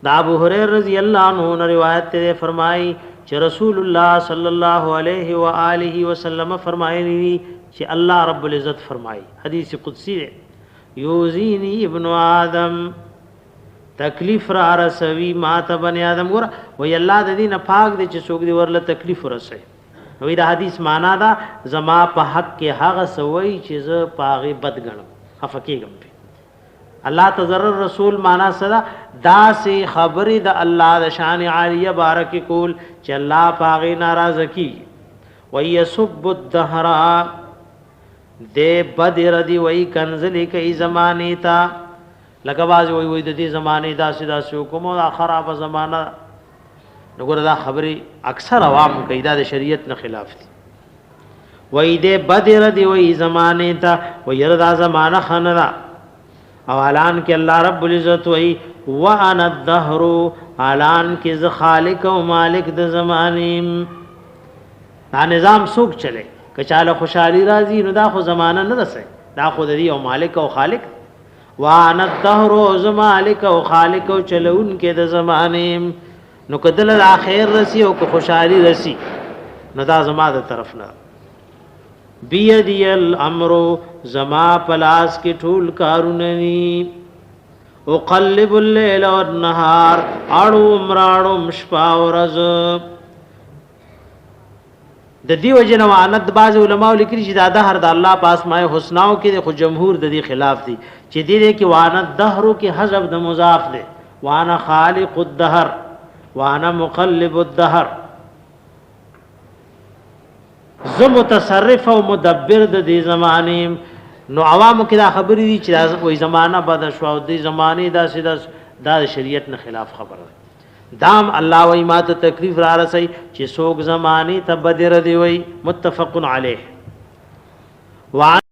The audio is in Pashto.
دا ابو هريره رضی الله عنه روایت ته فرمایي چې رسول الله صلی الله علیه و آله وسلم فرمایلی چې الله رب العزت فرمایي حدیث قدسی ده یوزینی ابن آدم تکلیف را رسوي ما ته بنی آدم ګور وی الله د دې نه پاک دي چې څوک دی ورله تکلیف ورسوي نو دا حدیث معنا دا زما په حق کې هغه سوي چې ز پاغه بد غنم افکیګم الله تضرر رسول معنا صدا دا سي خبري د الله د شان عالیه بارک کول چې الله پاغه ناراض کی ويسب الدهر دے بدر دی وی کنزلی کئی زمانی تا لکه باز وی د دې زمانه دا سدا حکم او خراب زمانہ نګور دا خبري اکثر عوام کوي دا د شریعت نه خلاف دي وی دې بدر دی وی زمانه تا وی دا زمانہ خنرا او اعلان کې الله رب العزت وی وانا الدهر اعلان کې ز خالق او مالک د زمانیم دا نظام سوق چلے کچاله خوشحالي راځي نو دا خو زمانہ نه رسي دا خو د دې او مالک او خالق وانا الدهر ز مالک او خالق او چلون کې د زمانیم نو کدل الاخر رسی او خوشحالي رسی نو دا زما د طرف نه بیدی الامر زما پلاس کی ټول کاروننی اقلب الليل والنهار اړو مراړو مشپا ورځ د دیو جنوانت باز علماء لیکي چې دا دهر د الله پاس مای حسناو کې خو جمهور د دې خلاف دي چې دې کې وانت دهرو کې حذف د مضاف ده وانا خالق الدهر وانا مقلب الدهر زه متصرف او مدبر د دې زمانه نو عوامو کې دا خبرې دي چې وای زمانہ بد شو او د زمانه دا سیدا د شریعت نه خلاف خبره دام الله وای ما ته تکلیف را رسي چې څوک زمانه ته بدر دی وای متفق علیه